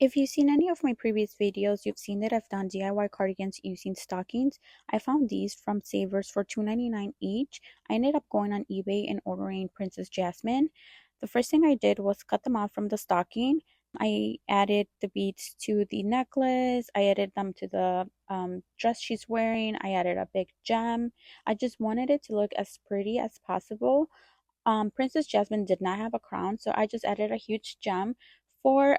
If you've seen any of my previous videos, you've seen that I've done DIY cardigans using stockings. I found these from Savers for $2.99 each. I ended up going on eBay and ordering Princess Jasmine. The first thing I did was cut them out from the stocking. I added the beads to the necklace. I added them to the dress she's wearing. I added a big gem. I just wanted it to look as pretty as possible. Princess Jasmine did not have a crown, so I just added a huge gem. For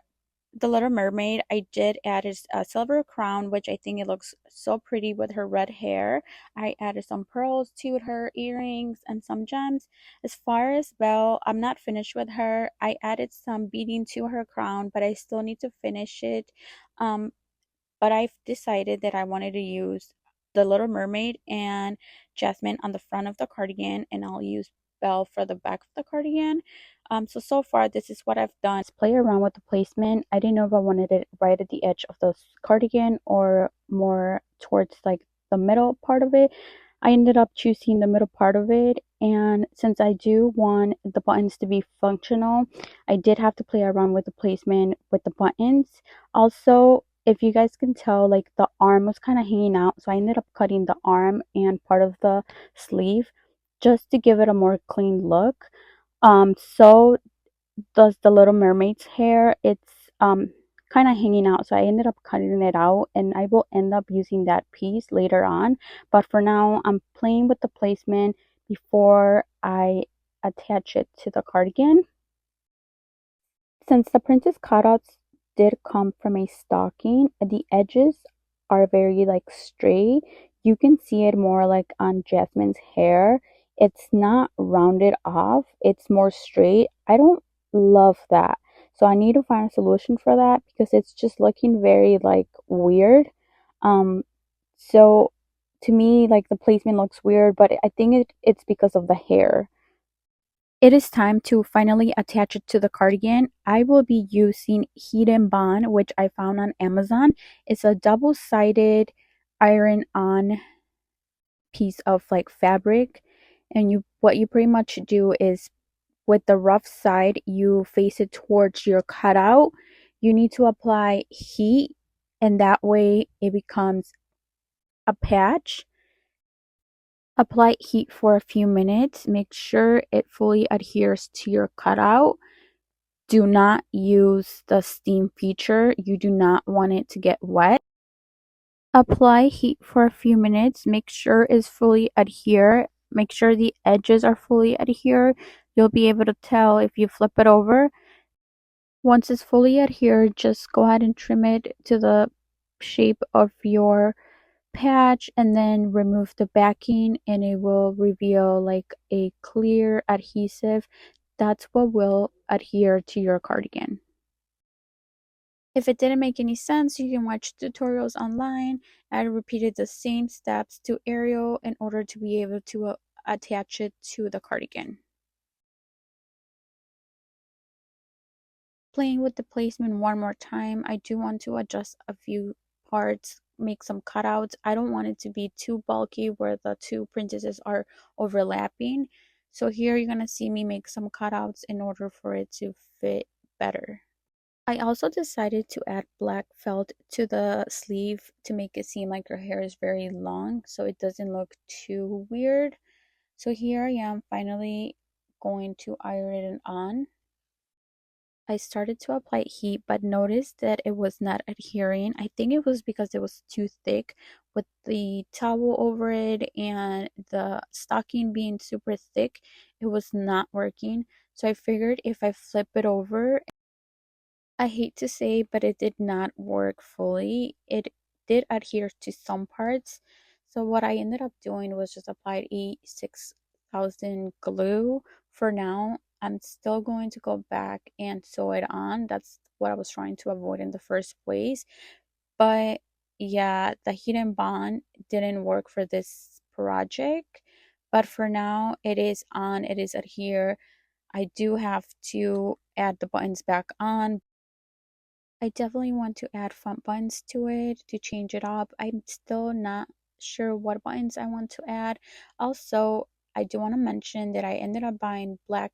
the Little Mermaid, I did add a silver crown, which I think it looks so pretty with her red hair. I added some pearls to her earrings and some gems. As far as Belle, I'm not finished with her. I added some beading to her crown, but I still need to finish it. Um, but I've decided that I wanted to use the Little Mermaid and Jasmine on the front of the cardigan, and I'll use Belle for the back of the cardigan. So far, this is what I've done. Just play around with the placement. I didn't know if I wanted it right at the edge of the cardigan or more towards like the middle part of it. I ended up choosing the middle part of it, and since I do want the buttons to be functional, I did have to play around with the placement with the buttons. Also, if you guys can tell, like the arm was kind of hanging out, so I ended up cutting the arm and part of the sleeve just to give it a more clean look. So does the Little Mermaid's hair. It's kind of hanging out, so I ended up cutting it out, and I will end up using that piece later on. But for now, I'm playing with the placement before I attach it to the cardigan. Since the princess cutouts did come from a stocking, the edges are very like straight. You can see it more like on Jasmine's hair. It's not rounded off, it's more straight. I don't love that. So I need to find a solution for that because it's just looking very like weird. Um so to me like the placement looks weird, but I think it's because of the hair. It is time to finally attach it to the cardigan. I will be using Heat and Bond, which I found on Amazon. It's a double-sided iron-on piece of like fabric, and you what you pretty much do is with the rough side, you face it towards your cutout. You need to apply heat, and that way it becomes a patch. Apply heat for a few minutes. Make sure it fully adheres to your cutout. Do not use the steam feature. You do not want it to get wet. Apply heat for a few minutes. Make sure it's fully adhere. Make sure the edges are fully adhere. You'll be able to tell if you flip it over. Once it's fully adhered, just go ahead and trim it to the shape of your patch and then remove the backing, and it will reveal like a clear adhesive. That's what will adhere to your cardigan. If it didn't make any sense, you can watch tutorials online. I repeated the same steps to Ariel in order to be able to attach it to the cardigan. Playing with the placement one more time, I do want to adjust a few parts, make some cutouts. I don't want it to be too bulky where the two princesses are overlapping. So here you're going to see me make some cutouts in order for it to fit better. I also decided to add black felt to the sleeve to make it seem like her hair is very long so it doesn't look too weird. So here I am finally going to iron it on. I started to apply heat but noticed that it was not adhering. I think it was because it was too thick with the towel over it and the stocking being super thick. It was not working. So I figured if I flip it over, I hate to say, but it did not work fully. It did adhere to some parts. So what I ended up doing was just applied a 6000 glue. For now, I'm still going to go back and sew it on. That's what I was trying to avoid in the first place. But yeah, the Heat and Bond didn't work for this project. But for now, it is on, it is adhere. I do have to add the buttons back on. I definitely want to add front buttons to it to change it up. I'm still not sure what buttons I want to add. Also, I do want to mention that I ended up buying black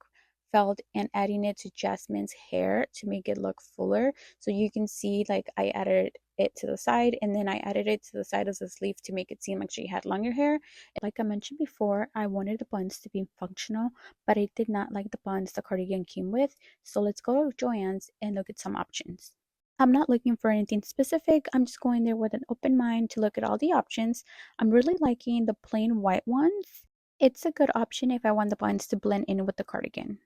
felt and adding it to Jasmine's hair to make it look fuller. So you can see like I added it to the side and then I added it to the side of the sleeve to make it seem like she had longer hair. Like I mentioned before, I wanted the buns to be functional, but I did not like the buns the cardigan came with. So let's go to Joann's and look at some options. I'm not looking for anything specific. I'm just going there with an open mind to look at all the options. I'm really liking the plain white ones. It's a good option if I want the buttons to blend in with the cardigan.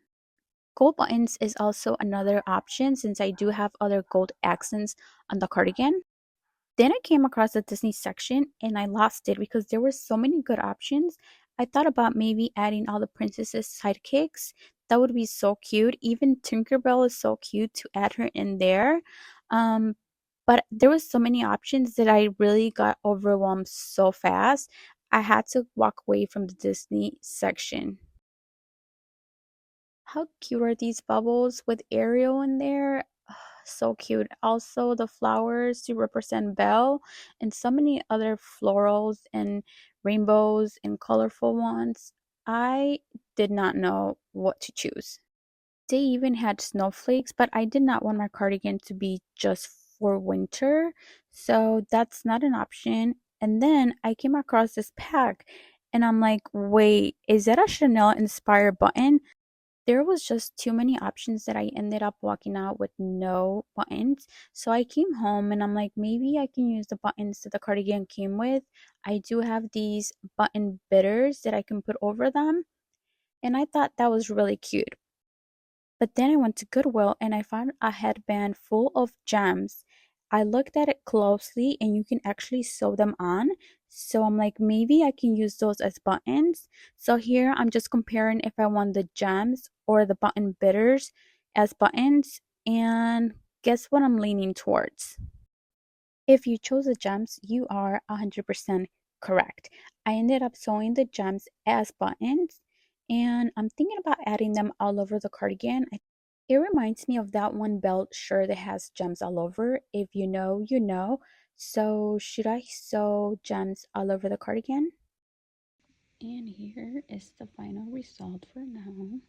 Gold buttons is also another option since I do have other gold accents on the cardigan. Then I came across the Disney section and I lost it because there were so many good options. I thought about maybe adding all the princesses sidekicks. That would be so cute. Even Tinkerbell is so cute to add her in there. Um, but there was so many options that I really got overwhelmed so fast. I had to walk away from the Disney section. How cute are these bubbles with Ariel in there? So cute. Also, the flowers to represent Belle, and so many other florals and rainbows and colorful ones. I did not know what to choose. They even had snowflakes, but I did not want my cardigan to be just for winter, so that's not an option. And then I came across this pack, and I'm like, wait, is that a Chanel inspired button? There was just too many options that I ended up walking out with no buttons. So I came home and I'm like, maybe I can use the buttons that the cardigan came with. I do have these button bitters that I can put over them. And I thought that was really cute. But then I went to Goodwill and I found a headband full of gems. I looked at it closely and you can actually sew them on. So I'm like, maybe I can use those as buttons. So here I'm just comparing if I want the gems or the button bitters as buttons. And guess what I'm leaning towards? If you chose the gems, you are 100% correct. I ended up sewing the gems as buttons and I'm thinking about adding them all over the cardigan. It reminds me of that one belt shirt that has gems all over. If you know, you know. So, should I sew gems all over the cardigan? And here is the final result for now.